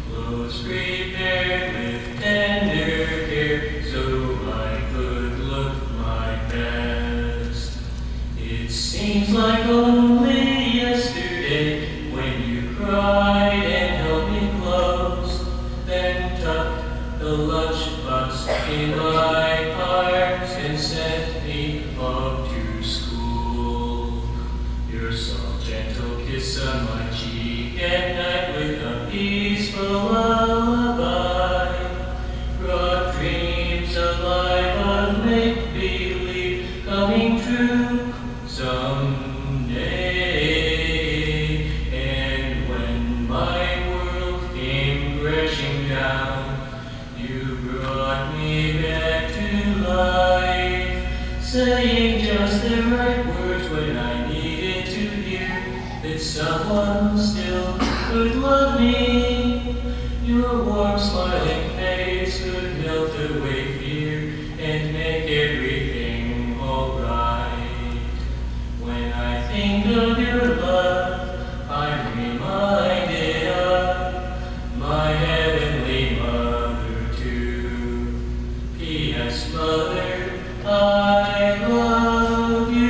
Clothes prepared with tender care, so I could look my best. It seems like only yesterday when you cried and held me close, then tucked the lunchbox in my arms and sent me off to school. Your soft, gentle kiss on my cheek at night with a peaceful lullaby brought dreams alive of make-believe coming true someday. And when my world came crashing down, you brought me back to life, saying just the right words when I needed to hear that someone still could love me. Your warm smiling face could melt away fear and make everything alright. When I think of your love, I'm reminded of my heavenly mother too. P.S. Mother, I love you.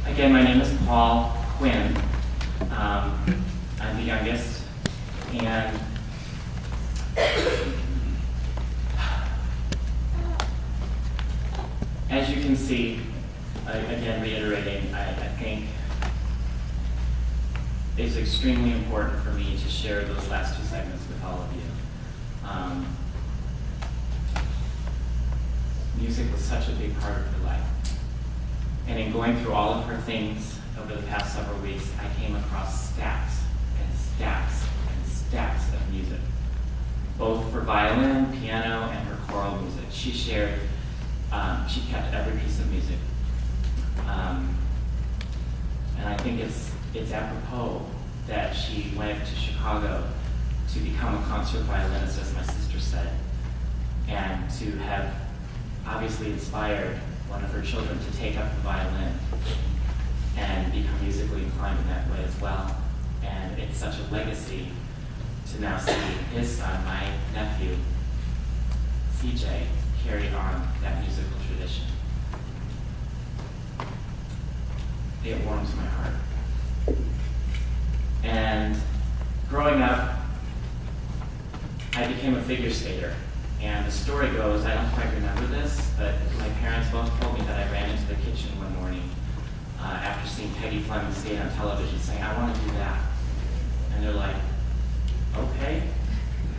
Again, my name is Paul Quinn. I'm the youngest, and as you can see, again reiterating, I think it's extremely important for me to share those last two segments with all of you. Music was such a big part of her life. And in going through all of her things over the past several weeks, I came across stacks and stacks and stacks of music, both for violin, piano, and her choral music. She kept every piece of music. And I think it's apropos that she went to Chicago to become a concert violinist, as my sister said, and to have obviously inspired one of her children to take up the violin and become musically inclined in that way as well. And it's such a legacy to now see his son, my nephew, CJ, carry on that musical tradition. It warms my heart. And growing up, I became a figure skater. And the story goes, I don't quite remember this, but my parents both told me that I ran into the kitchen one morning after seeing Peggy Fleming skate on television saying, I want to do that. And they're like, okay.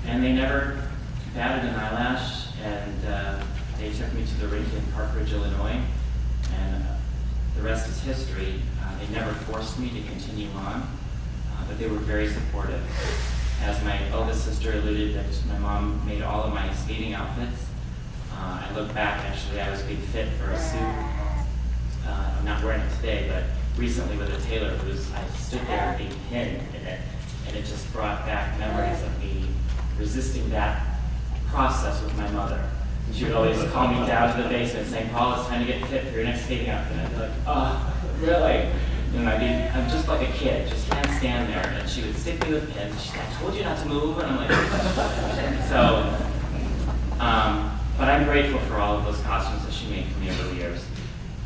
And they never batted an eyelash, and they took me to the rink in Parkridge, Illinois, and the rest is history. They never forced me to continue on, but they were very supportive. As my eldest sister alluded, that my mom made all of my skating outfits. I look back, actually, I was a big fit for a suit. I'm not wearing it today, but recently with a tailor I stood there being pinned in it, and it just brought back memories of me resisting that process with my mother. She would always call me down to the basement saying, Paul, it's time to get fit for your next skating outfit. And I'd be like, oh, really? And I'm just like a kid, just can't stand there. And she would stick me with pins. She's like, I told you not to move. And I'm like, so, but I'm grateful for all of those costumes that she made for me over the years.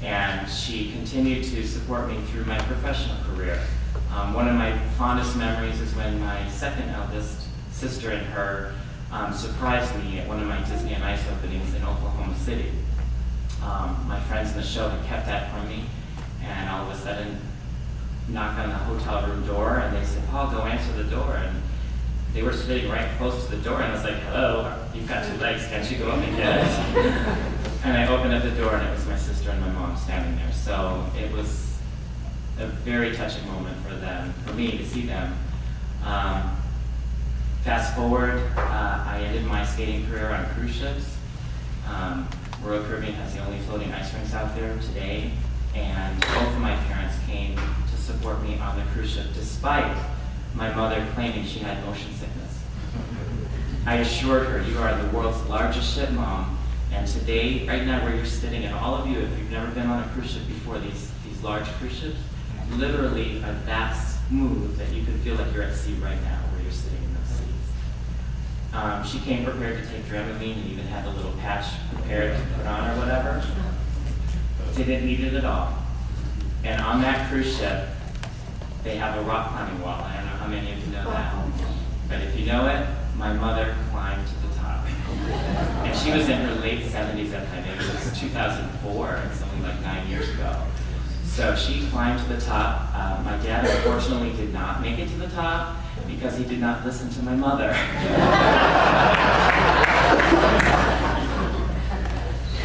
And she continued to support me through my professional career. One of my fondest memories is when my second eldest sister and her surprised me at one of my Disney on Ice openings in Oklahoma City. My friends in the show had kept that from me, and all of a sudden knocked on the hotel room door, and they said, Paul, go answer the door. And they were sitting right close to the door, and I was like, hello, you've got 2 legs, can't you go up and get it? And I opened up the door, and it was my sister and my mom standing there. So it was a very touching moment for me to see them. Fast forward, I ended my skating career on cruise ships. Royal Caribbean has the only floating ice rinks out there today, and both of my parents came to support me on the cruise ship, despite my mother claiming she had motion sickness. I assured her, you are the world's largest ship, Mom, and today, right now where you're sitting, and all of you, if you've never been on a cruise ship before, these large cruise ships, literally are that smooth that you can feel like you're at sea right now where you're sitting in those seats. She came prepared to take Dramamine and even had a little patch prepared to put on or whatever. Didn't need it at all. And on that cruise ship, they have a rock climbing wall. I don't know how many of you know that. But if you know it, my mother climbed to the top. And she was in her late 70s at the time. Maybe it was 2004. It's only like 9 years ago. So she climbed to the top. My dad, unfortunately, did not make it to the top because he did not listen to my mother.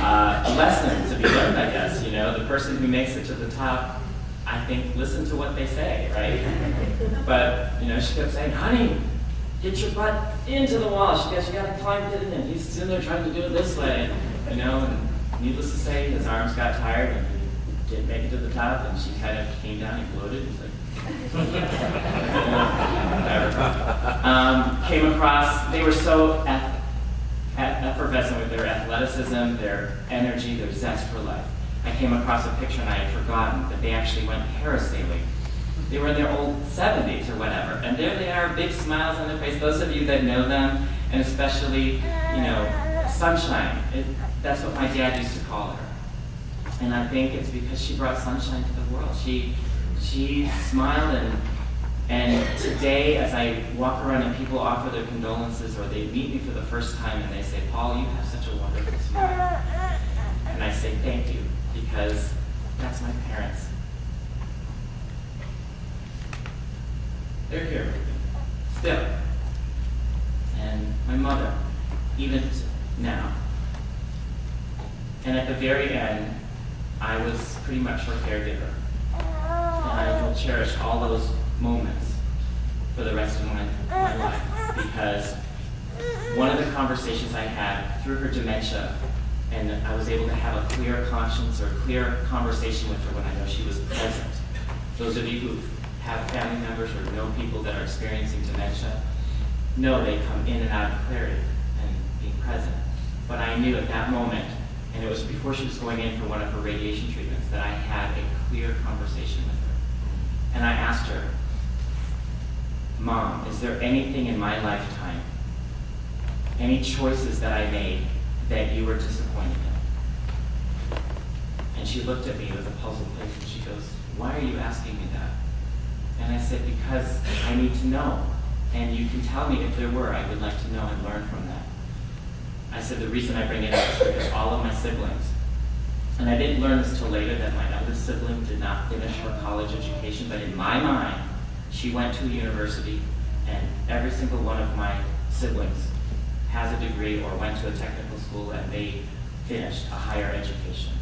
A lesson to be learned, I guess. You know, the person who makes it to the top I think, listen to what they say, right? But, she kept saying, honey, get your butt into the wall. She goes, you gotta climb it in. He's sitting there trying to do it this way, and needless to say, his arms got tired and he didn't make it to the top, and she kind of came down and gloated. He's like, whatever. Came across, they were so effervescent with their athleticism, their energy, their zest for life. I came across a picture and I had forgotten that they actually went parasailing. They were in their old 70s or whatever, and there they are, big smiles on their face. Those of you that know them, and especially, sunshine, that's what my dad used to call her. And I think it's because she brought sunshine to the world. She smiled, and today as I walk around and people offer their condolences or they meet me for the first time and they say, Paul, you have such a wonderful smile. And I say, thank you, because that's my parents. They're here with me, still. And my mother, even now. And at the very end, I was pretty much her caregiver. And I will cherish all those moments for the rest of my life, because one of the conversations I had through her dementia, and I was able to have a clear conscience or a clear conversation with her when I know she was present. Those of you who have family members or know people that are experiencing dementia, know they come in and out of clarity and being present. But I knew at that moment, and it was before she was going in for one of her radiation treatments, that I had a clear conversation with her. And I asked her, Mom, is there anything in my lifetime, any choices that I made that you were disappointed in? And she looked at me with a puzzled face and she goes, why are you asking me that? And I said, because I need to know. And you can tell me if there were. I would like to know and learn from that. I said, the reason I bring it up is because all of my siblings, and I didn't learn this till later, that my eldest sibling did not finish her college education, but in my mind, she went to a university, and every single one of my siblings has a degree or went to a technical school, and they finished a higher education.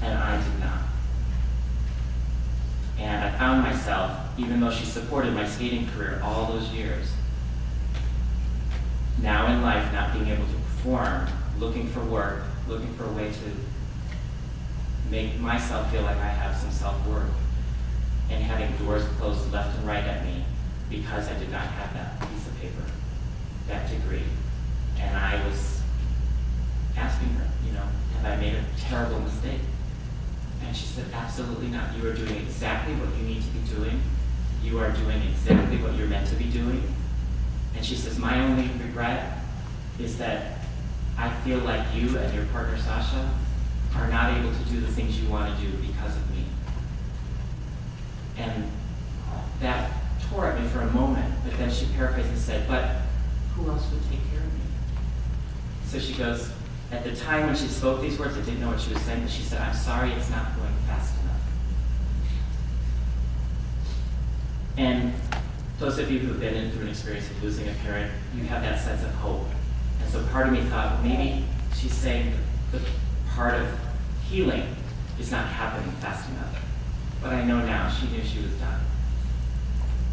And I did not. And I found myself, even though she supported my skating career all those years, now in life not being able to perform, looking for work, looking for a way to make myself feel like I have some self-worth, and having doors closed left and right at me because I did not have that piece of paper, that degree. And I was asking her, have I made a terrible mistake? And she said, absolutely not. You are doing exactly what you need to be doing. You are doing exactly what you're meant to be doing. And she says, my only regret is that I feel like you and your partner, Sasha, are not able to do the things you want to do because of me. And that tore at me for a moment, but then she paraphrased and said, but who else would take care of me? So she goes, at the time when she spoke these words, I didn't know what she was saying, but she said, I'm sorry, it's not going fast enough. And those of you who have been through an experience of losing a parent, you have that sense of hope. And so part of me thought, well, maybe she's saying the part of healing is not happening fast enough. But I know now, she knew she was done.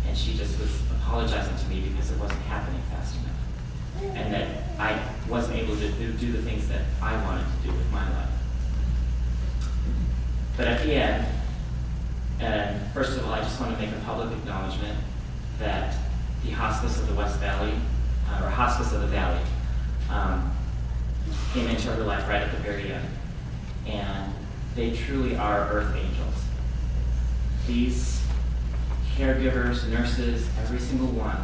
And she just was apologizing to me because it wasn't happening fast enough. And that I wasn't able to do the things that I wanted to do with my life. But at the end, and first of all, I just want to make a public acknowledgement that the Hospice of the West Valley, or Hospice of the Valley, came into her life right at the very end. And they truly are earth angels. These caregivers, nurses, every single one,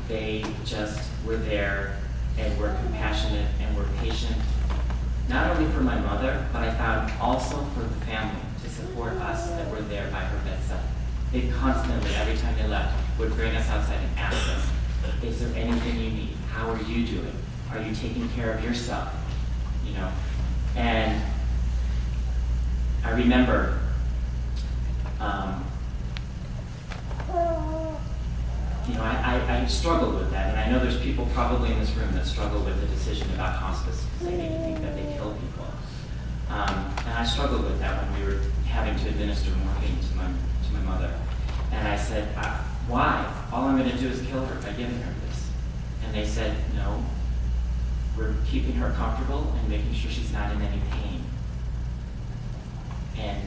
they just were there and were compassionate and were patient, not only for my mother, but I found also for the family to support us that were there by her bedside. They constantly, every time they left, would bring us outside and ask us, is there anything you need? How are you doing? Are you taking care of yourself? And I remember I struggled with that, and I know there's people probably in this room that struggle with the decision about hospice because they think that they kill people. And I struggled with that when we were having to administer morphine to my mother. And I said, why? All I'm going to do is kill her by giving her this. And they said, no, we're keeping her comfortable and making sure she's not in any pain. And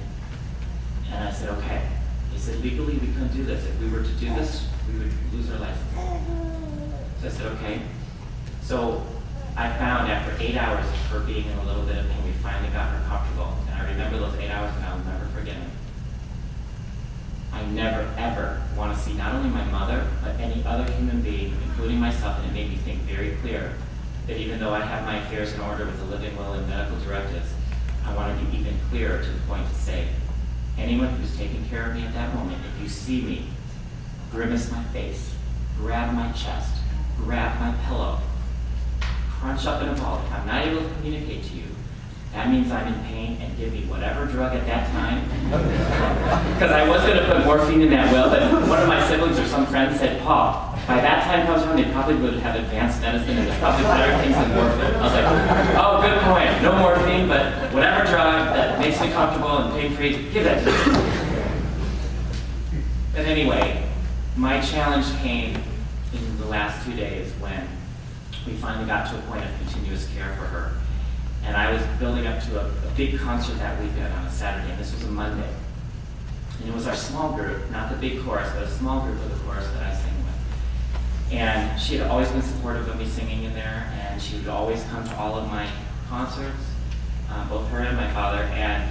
I said, okay. They said, legally we couldn't do this. If we were to do this, we would lose our license. So I said, okay. So I found after 8 hours of her being in a little bit of pain, we finally got her comfortable. And I remember those 8 hours and I'll never forget them. I never, ever want to see not only my mother, but any other human being, including myself, and it made me think very clear that even though I have my affairs in order with the living will and medical directives, I want to be even clearer to the point to say, anyone who's taking care of me at that moment, if you see me, grimace my face, grab my chest, grab my pillow, crunch up in a ball, if I'm not able to communicate to you, that means I'm in pain, and give me whatever drug at that time. Because I was going to put morphine in that will, but one of my siblings or some friends said, Paul, by that time comes around, they probably would have advanced medicine and there's probably better things than morphine. I was like, oh, good point. No morphine, but whatever drug that makes me comfortable and pain-free, give it to me. But anyway, my challenge came in the last 2 days when we finally got to a point of continuous care for her. And I was building up to a big concert that weekend on a Saturday, and this was a Monday. And it was our small group, not the big chorus, but a small group of the chorus that I sang with. And she had always been supportive of me singing in there, and she would always come to all of my concerts, both her and my father. And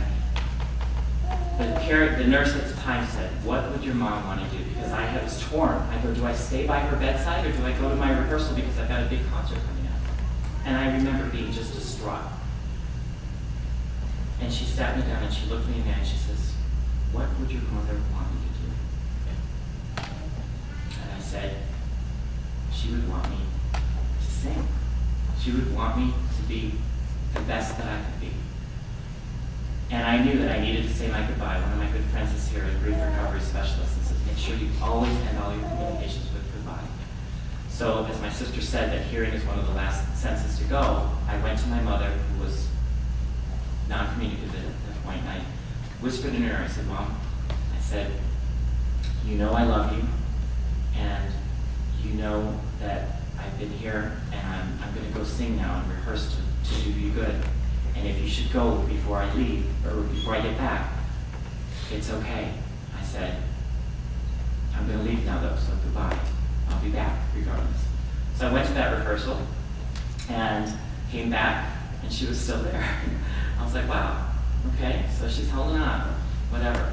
the nurse at the time said, what would your mom want to do? Because I was torn. I go, do I stay by her bedside, or do I go to my rehearsal because I've got a big concert coming up? And I remember being just distraught. And she sat me down and she looked me in the eye and she says, what would your mother want me to do? And I said, she would want me to sing. She would want me to be the best that I could be. And I knew that I needed to say my goodbye. One of my good friends is here, a grief recovery specialist, and says, make sure you always end all your communications with goodbye. So as my sister said, that hearing is one of the last senses to go, I went to my mother, who was non-communicative at that point, and I whispered in her ear, I said, Mom, I said, you know I love you, and you know that I've been here, and I'm going to go sing now and rehearse to do you good. And if you should go before I leave, or before I get back, it's okay. I said, I'm going to leave now though, so goodbye. I'll be back regardless. So I went to that rehearsal, and came back, and she was still there. I was like, wow, okay, so she's holding on, whatever.